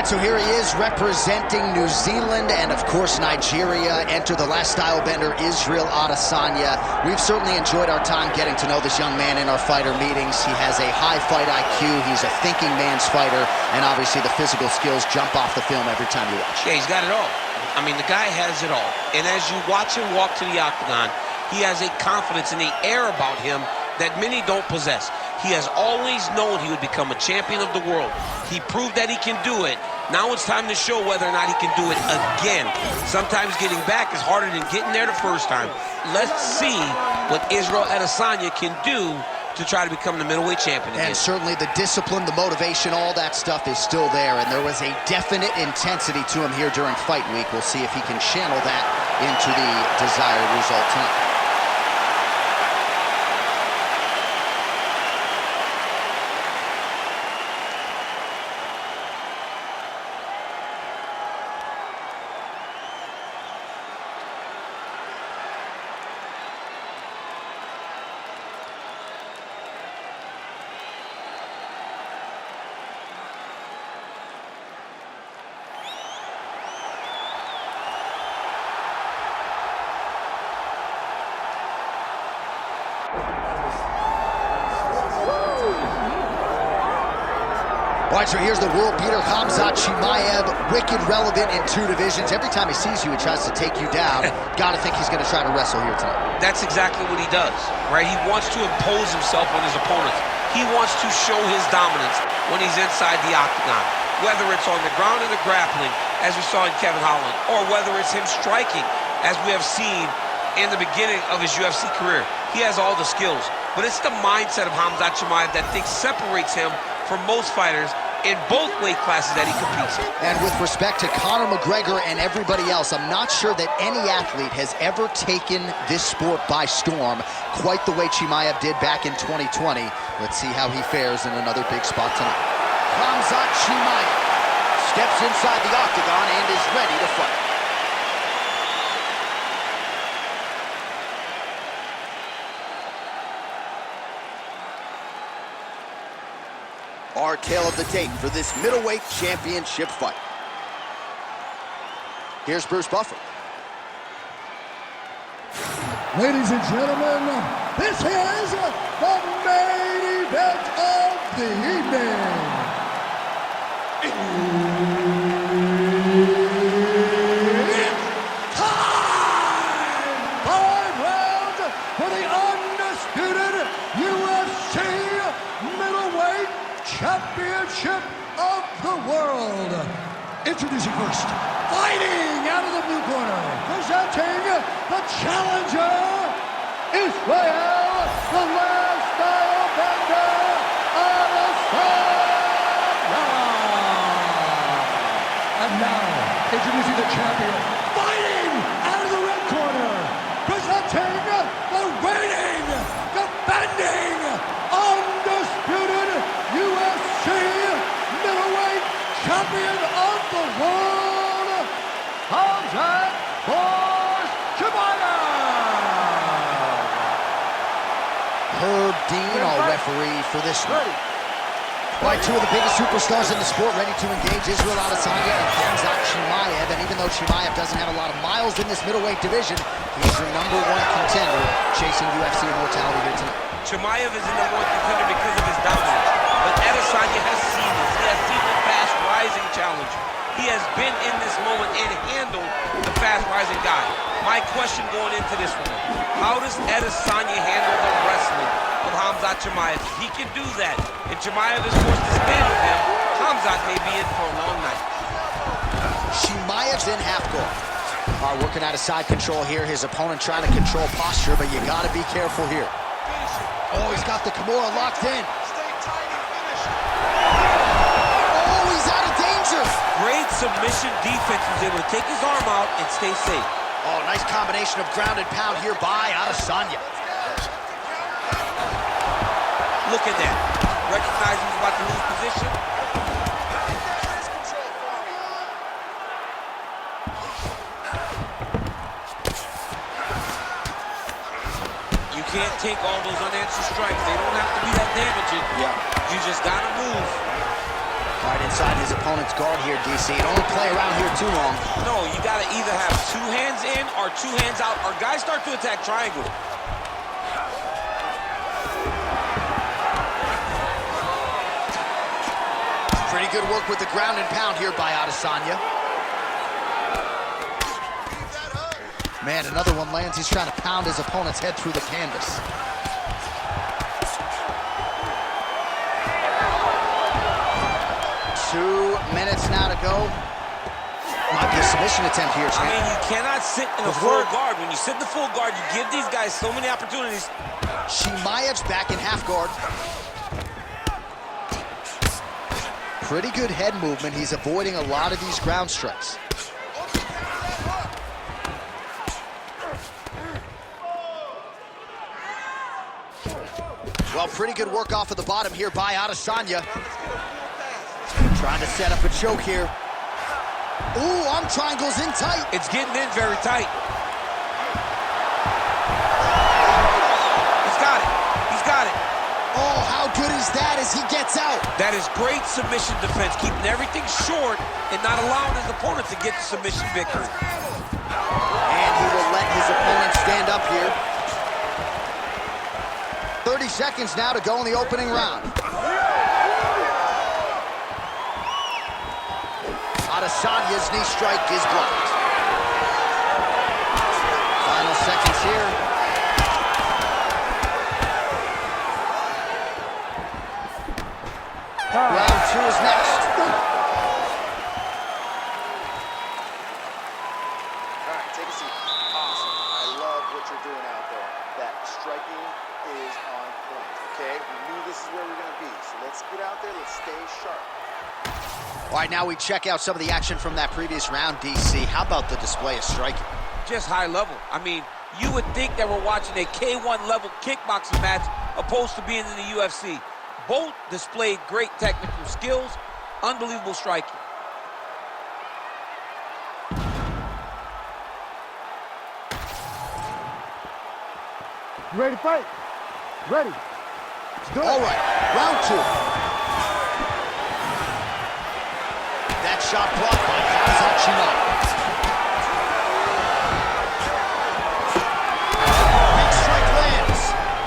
All right, so here he is representing New Zealand and, of course, Nigeria. Enter the last style bender, Israel Adesanya. We've certainly enjoyed our time getting to know this young man in our fighter meetings. He has a high fight IQ. He's a thinking man's fighter. And obviously the physical skills jump off the film every time you watch. Yeah, he's got it all. I mean, the guy has it all. And as you watch him walk to the octagon, he has a confidence and the air about him that many don't possess. He has always known he would become a champion of the world. He proved that he can do it. Now it's time to show whether or not he can do it again. Sometimes getting back is harder than getting there the first time. Let's see what Israel Adesanya can do to try to become the middleweight champion again. And certainly the discipline, the motivation, all that stuff is still there. And there was a definite intensity to him here during fight week. We'll see if he can channel that into the desired result tonight. All right, so here's the world beater, Khamzat Chimaev, wicked relevant in two divisions. Every time he sees you, he tries to take you down. Got to think he's going to try to wrestle here tonight. That's exactly what he does, right? He wants to impose himself on his opponents. He wants to show his dominance when he's inside the octagon, whether it's on the ground in the grappling, as we saw in Kevin Holland, or whether it's him striking, as we have seen in the beginning of his UFC career. He has all the skills, but it's the mindset of Khamzat Chimaev that I think separates him from most fighters in both weight classes that he competes in. And with respect to Conor McGregor and everybody else, I'm not sure that any athlete has ever taken this sport by storm quite the way Chimaev did back in 2020. Let's see how he fares in another big spot tonight. Khamzat Chimaev steps inside the octagon and is ready to fight. Our tale of the tape for this middleweight championship fight. Here's Bruce Buffer. Ladies and gentlemen, this is the main event of the evening. It's time! 5 rounds for the undisputed UFC middleweight championship of the world. Introducing first, fighting out of the blue corner, presenting the challenger, Israel, the last style bender, Adesanya. And now, introducing the champion, fighting out of the red corner, presenting the reigning, defending, undisputed UFC middleweight champion of the world, Khamzat Chimaev. Herb Dean, our referee for this one. Right, two of the biggest superstars in the sport ready to engage, Israel Adesanya and Khamzat Chimaev. And even though Chimaev doesn't have a lot of miles in this middleweight division, he's your #1 contender chasing UFC immortality here tonight. Chimaev is the #1 contender because of his dominance. But Adesanya has seen this. He has seen the fast-rising challenger. He has been in this moment and handled the fast-rising guy. My question going into this one, how does Adesanya handle the wrestling of Khamzat Chimaev? If he can do that, and Chimaev is forced to stand with him, Khamzat may be in for a long night. Chimaev's in half guard. Working out of side control here. His opponent trying to control posture, but you got to be careful here. Oh, he's got the Kimura locked in. Oh, he's out of danger. Great submission defense. He was able to take his arm out and stay safe. Oh, nice combination of ground and pound here by Adesanya. Look at that. Recognize he's about to lose position. You can't take all those unanswered strikes. They don't have to be that damaging. Yeah. You just gotta move. Right inside his opponent's guard here, DC. Don't play around here too long. No, you got to either have 2 hands in or 2 hands out, or guys start to attack triangle. Pretty good work with the ground and pound here by Adesanya. Man, another one lands. He's trying to pound his opponent's head through the canvas. Two minutes now to go. Might be a submission attempt here, champ. I mean, you cannot sit in a full guard. When you sit in the full guard, you give these guys so many opportunities. Chimaev's back in half guard. Pretty good head movement. He's avoiding a lot of these ground strikes. Well, pretty good work off of the bottom here by Adesanya. Trying to set up a choke here. Ooh, arm triangle's in tight. It's getting in very tight. He's got it. He's got it. Oh, how good is that as he gets out? That is great submission defense, keeping everything short and not allowing his opponent to get the submission victory. And he will let his opponent stand up here. 30 seconds now to go in the opening round. Adesanya's knee strike is blocked. Final seconds here. Round 2 is next. All right, take a seat. Awesome. I love what you're doing out there. That striking is on point, okay? We knew this is where we're going to be, so let's get out there, let's stay sharp. All right, now we check out some of the action from that previous round, DC. How about the display of striking? Just high level. I mean, you would think that we're watching a K1 level kickboxing match opposed to being in the UFC. Both displayed great technical skills, unbelievable striking. You ready to fight? Ready. Let's do it. All right, round 2. That shot blocked by Khamzat Chimaev. Big strike lands.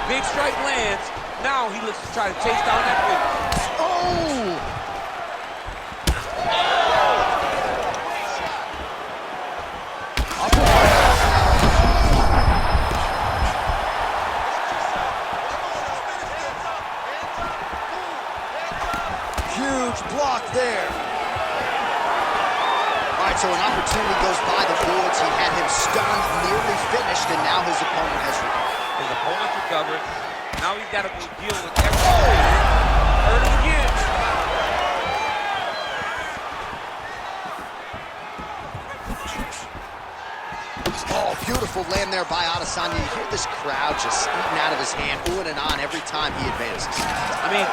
Big strike lands. Now he looks to try to chase down that finish. Oh! Huge block there. All right, so an opportunity goes by the boards. He had him stunned, nearly finished, and now his opponent has recovered. His opponent recovered. Now he's got to go deal with everything. Hurt him again. Oh, beautiful land there by Adesanya. You hear this crowd just eating out of his hand, oohing and on every time he advances. I mean,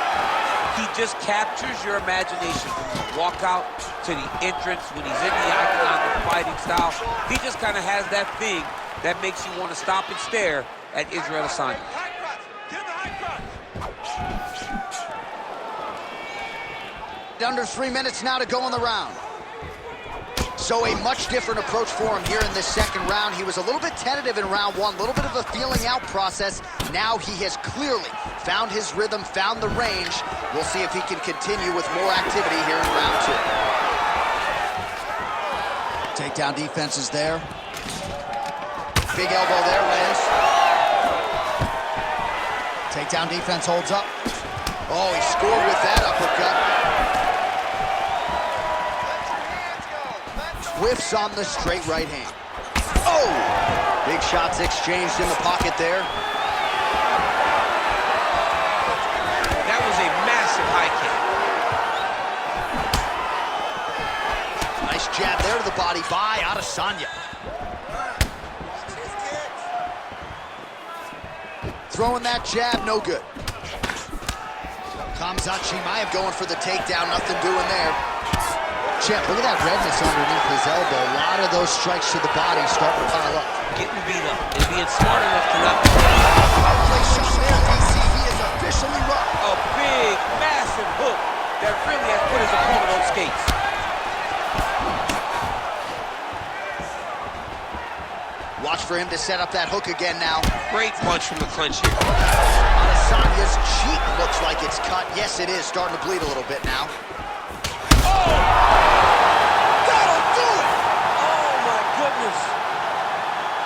he just captures your imagination from the walkout to the entrance when he's in the octagon, the fighting style. He just kind of has that thing that makes you want to stop and stare at Israel Adesanya. Under 3 minutes now to go in the round. So a much different approach for him here in this second round. He was a little bit tentative in round 1, a little bit of a feeling out process. Now he has clearly found his rhythm, found the range. We'll see if he can continue with more activity here in round 2. Takedown defense is there. Big elbow there, lands. Takedown defense holds up. Oh, he scored with that uppercut. Whiffs on the straight right hand. Oh! Big shots exchanged in the pocket there. That was a massive high kick. Nice jab there to the body by Adesanya. Throwing that jab, no good. Khamzat Chimaev going for the takedown, nothing doing there. Champ, look at that redness underneath his elbow. A lot of those strikes to the body starting to pile up. Getting beat up and being smart enough to not... Outplay shot there, DC. He is officially rocked. A big, massive hook that really has put his opponent Watch for him to set up that hook again now. Great punch from the clinch here. Adesanya's cheek looks like it's cut. Yes, it is. Starting to bleed a little bit now. Oh! That'll do it! Oh, my goodness.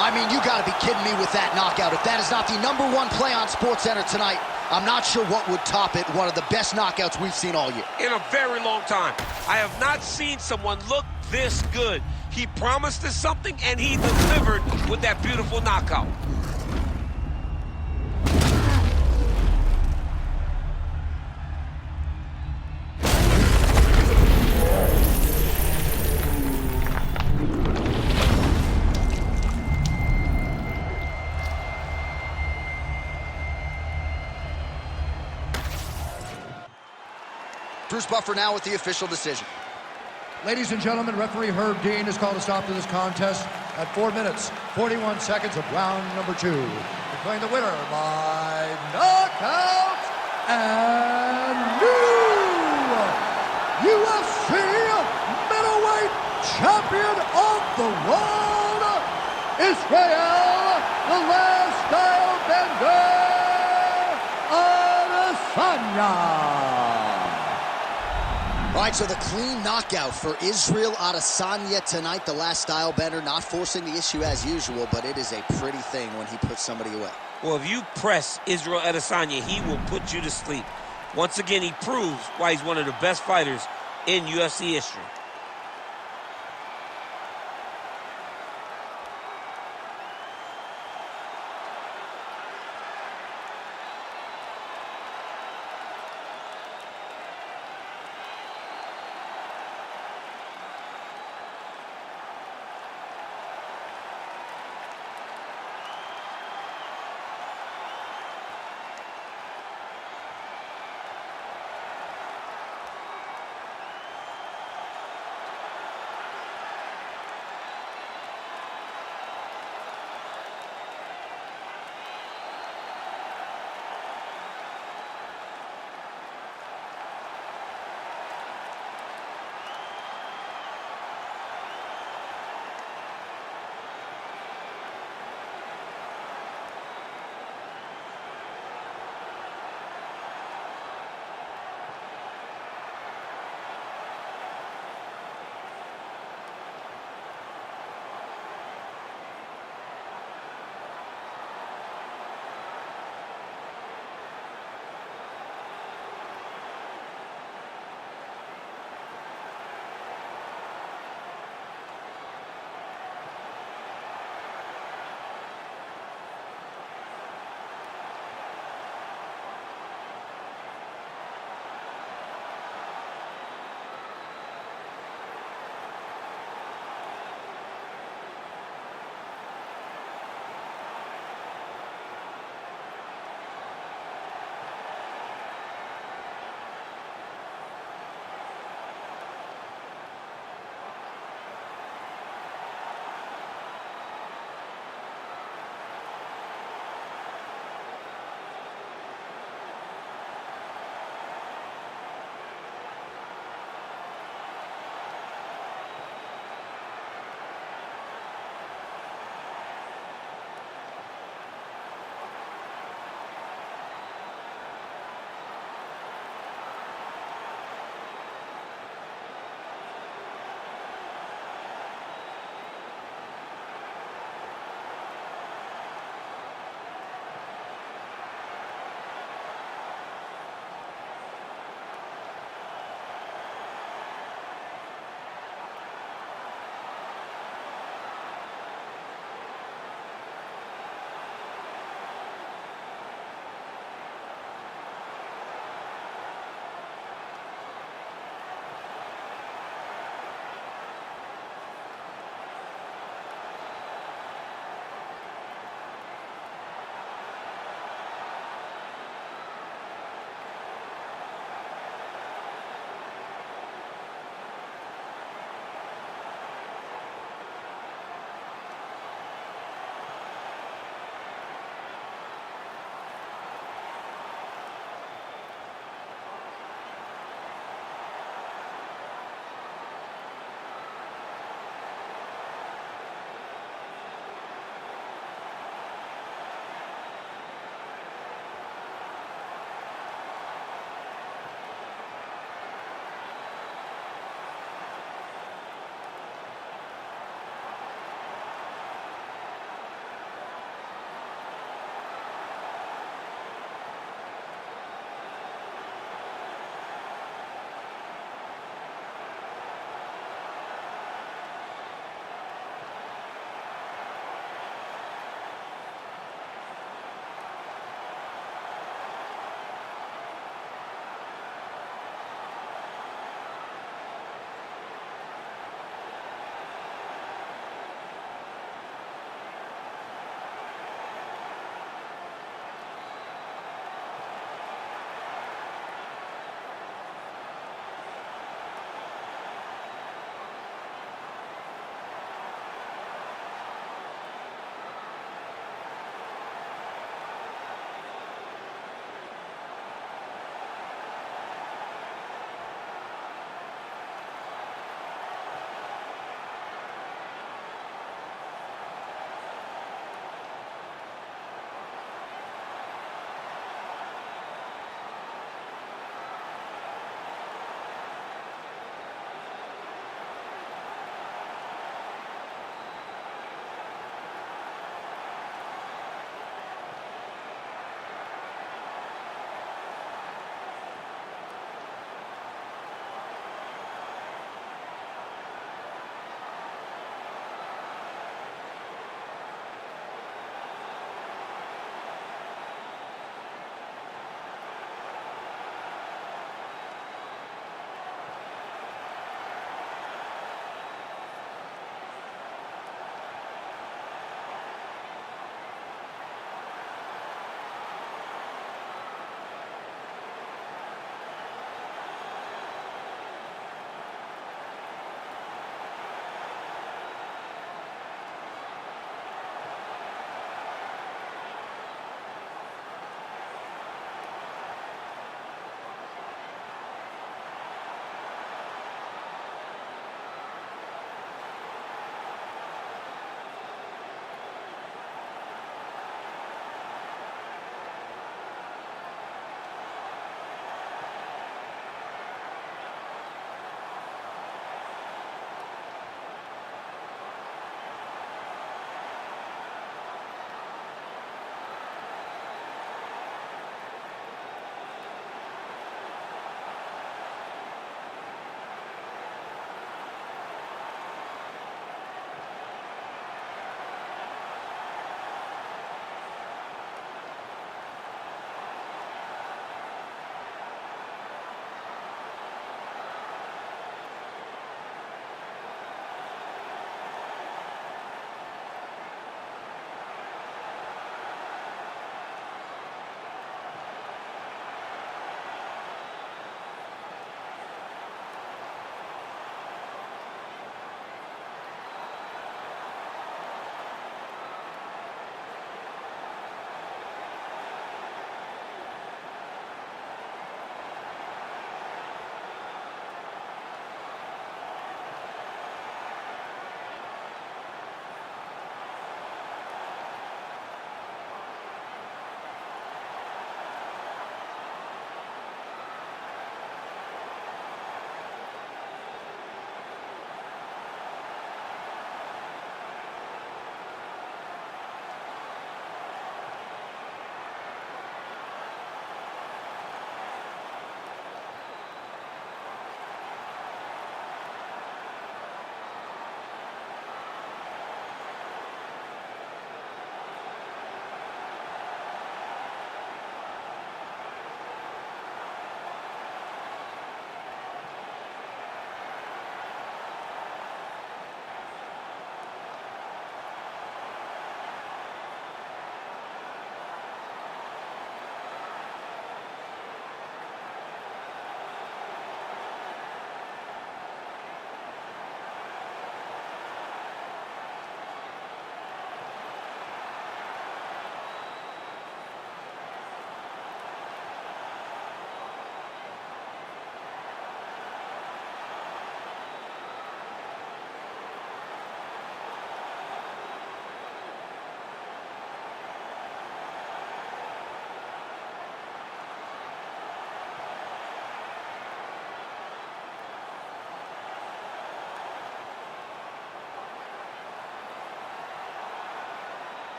I mean, you got to be kidding me with that knockout. If that is not the #1 play on SportsCenter tonight, I'm not sure what would top it. One of the best knockouts we've seen all year. In a very long time. I have not seen someone look this good. He promised us something, and he delivered with that beautiful knockout. Bruce Buffer now with the official decision. Ladies and gentlemen, referee Herb Dean has called a stop to this contest at 4 minutes, 41 seconds of round number 2. Declaring the winner by knockout and new UFC middleweight champion of the world, Israel, the last style bender, Adesanya. All right, so the clean knockout for Israel Adesanya tonight. The last style bender, not forcing the issue as usual, but it is a pretty thing when he puts somebody away. Well, if you press Israel Adesanya, he will put you to sleep. Once again, he proves why he's one of the best fighters in UFC history.